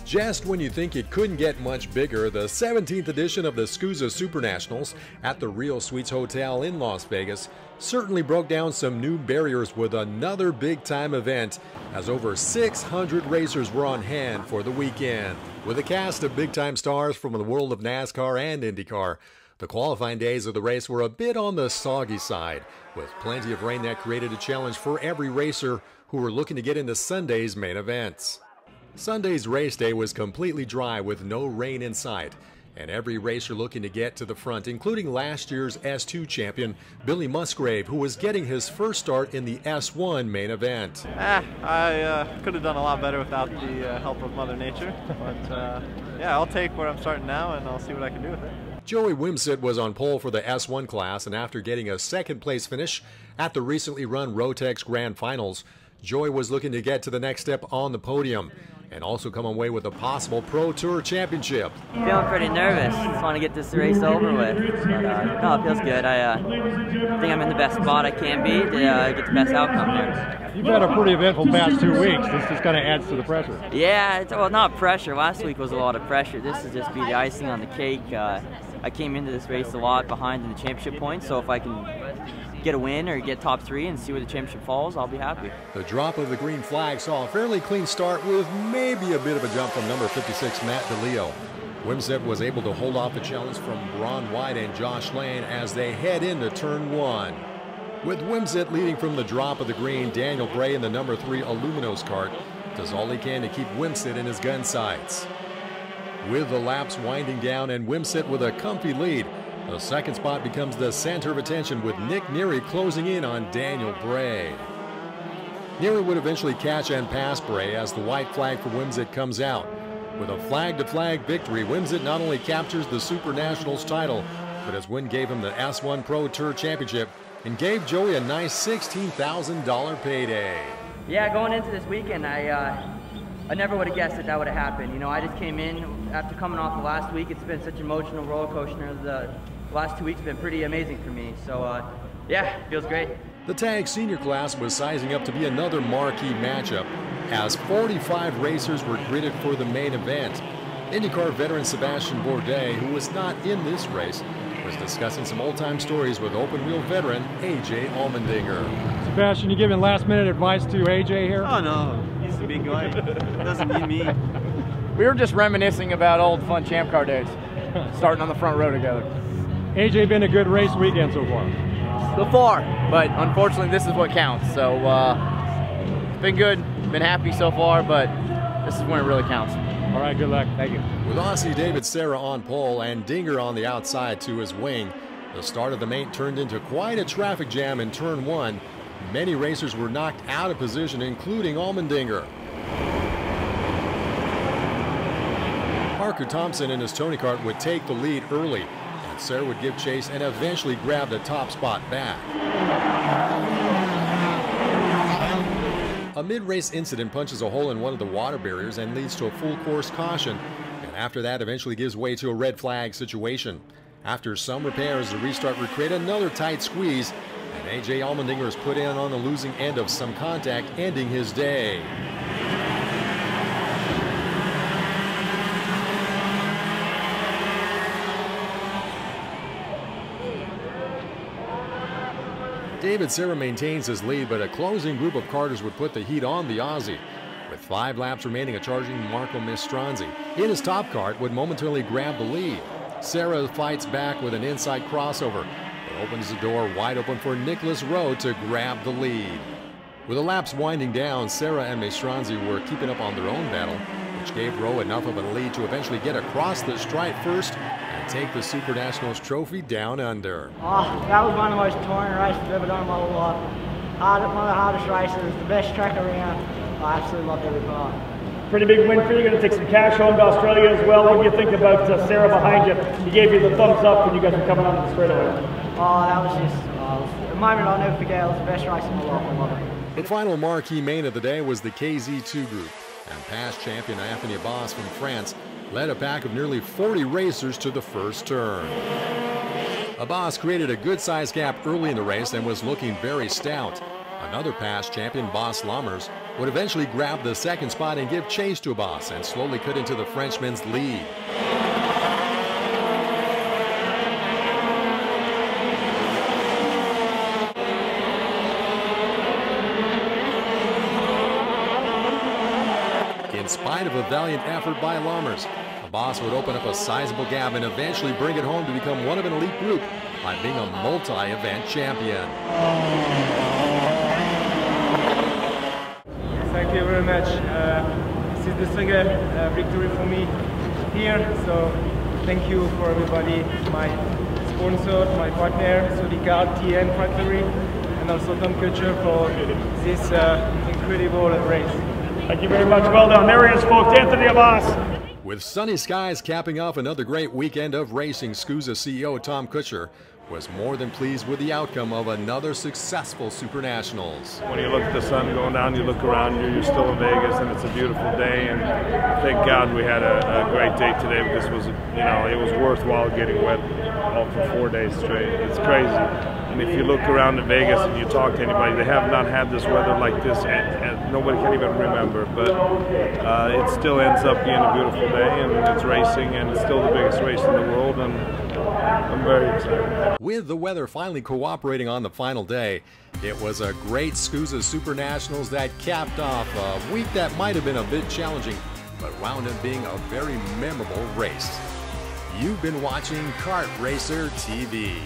Just when you think it couldn't get much bigger, the 17th edition of the SKUSA Supernationals at the Rio Suites Hotel in Las Vegas certainly broke down some new barriers with another big-time event, as over 600 racers were on hand for the weekend. With a cast of big-time stars from the world of NASCAR and IndyCar, the qualifying days of the race were a bit on the soggy side, with plenty of rain that created a challenge for every racer who were looking to get into Sunday's main events. Sunday's race day was completely dry with no rain in sight, and every racer looking to get to the front, including last year's S2 champion Billy Musgrave, who was getting his first start in the S1 main event. I could have done a lot better without the help of Mother Nature, but yeah, I'll take where I'm starting now and I'll see what I can do with it. Joey Wimsett was on pole for the S1 class, and after getting a second-place finish at the recently run Rotex Grand Finals, Joey was looking to get to the next step on the podium and also come away with a possible Pro Tour championship. Feeling pretty nervous. Just want to get this race over with. But no, it feels good. I think I'm in the best spot I can be to get the best outcome here. You've had a pretty eventful past 2 weeks. This just kind of adds to the pressure. Yeah, well, not pressure. Last week was a lot of pressure. This is just be the icing on the cake. I came into this race a lot behind in the championship points, so if I can get a win or get top 3 and see where the championship falls, I'll be happy. The drop of the green flag saw a fairly clean start with maybe a bit of a jump from number 56 Matt DeLeo. Wimsett was able to hold off the challenge from Braun White and Josh Lane as they head into turn 1. With Wimsett leading from the drop of the green, Daniel Bray in the number 3 Aluminos Kart does all he can to keep Wimsett in his gun sights. With the laps winding down and Wimsett with a comfy lead, the second spot becomes the center of attention, with Nick Neary closing in on Daniel Bray. Neary would eventually catch and pass Bray as the white flag for Wimsett comes out. With a flag-to-flag victory, Wimsett not only captures the Supernationals title, but his win gave him the S1 Pro Tour Championship and gave Joey a nice $16,000 payday. Yeah, going into this weekend, I never would have guessed that would have happened. You know, I just came in after coming off the last week. It's been such an emotional roller coaster. The last 2 weeks have been pretty amazing for me. So, yeah, it feels great. The tag senior class was sizing up to be another marquee matchup, as 45 racers were gridded for the main event. IndyCar veteran Sebastian Bourdais, who was not in this race, was discussing some old-time stories with open-wheel veteran A.J. Allmendinger. Sebastian, you giving last-minute advice to A.J. here? Oh no, he's a big guy. Doesn't need me. We were just reminiscing about old fun Champ Car days, starting on the front row together. AJ, been a good race weekend so far? So far, but unfortunately this is what counts. So it's been good, been happy so far, but this is when it really counts. All right, good luck. Thank you. With Aussie David Serra on pole and Dinger on the outside to his wing, the start of the main turned into quite a traffic jam in turn 1. Many racers were knocked out of position, including Allmendinger. Parker Thompson in his Tony Kart would take the lead early, and Serra would give chase and eventually grab the top spot back. A mid-race incident punches a hole in one of the water barriers and leads to a full course caution, and after that eventually gives way to a red flag situation. After some repairs, the restart would create another tight squeeze, and A.J. Allmendinger is put in on the losing end of some contact, ending his day. David Serra maintains his lead, but a closing group of karters would put the heat on the Aussie. With 5 laps remaining, a charging Marco Mastronzi in his top kart would momentarily grab the lead. Serra fights back with an inside crossover, but opens the door wide open for Nicholas Rowe to grab the lead. With the laps winding down, Serra and Mastronzi were keeping up on their own battle, which gave Rowe enough of a lead to eventually get across the stripe first and take the Supernationals trophy down under. Oh, that was one of the most touring races I've ever done in my whole life. One of the hardest races, the best track around. I absolutely loved every part. Pretty big win for you. You're going to take some cash home to Australia as well. What do you think about Serra behind you? He gave you the thumbs up when you guys were coming on the straightaway. Oh, that was just a moment I'll never forget. It was the best race in my life. I love it. The final marquee main of the day was the KZ2 group, and past champion Anthony Abbas from France led a pack of nearly 40 racers to the first turn. Abbas created a good-sized gap early in the race and was looking very stout. Another past champion, Bas Lammers, would eventually grab the second spot and give chase to Abbas and slowly cut into the Frenchman's lead. In spite of a valiant effort by Lammers, Abbas would open up a sizable gap and eventually bring it home to become one of an elite group by being a multi-event champion. Thank you very much. This is the second victory for me here, so thank you for everybody, my sponsor, my partner, so the Kart TN Factory, and also Tom Kutcher for this incredible race. Thank you very much. Well done. There he is, folks. Anthony Abbas. With sunny skies capping off another great weekend of racing, SKUSA CEO Tom Kutcher was more than pleased with the outcome of another successful Supernationals. When you look at the sun going down, you look around, you're still in Vegas, and it's a beautiful day. And thank God we had a great day today, because it was, it was worthwhile getting wet all for 4 days straight. It's crazy. And if you look around in Vegas and you talk to anybody, they have not had this weather like this, and nobody can even remember. But it still ends up being a beautiful day, and it's racing, and it's still the biggest race in the world, and I'm very excited. With the weather finally cooperating on the final day, it was a great SKUSA Supernationals that capped off a week that might have been a bit challenging, but wound up being a very memorable race. You've been watching Kart Racer TV.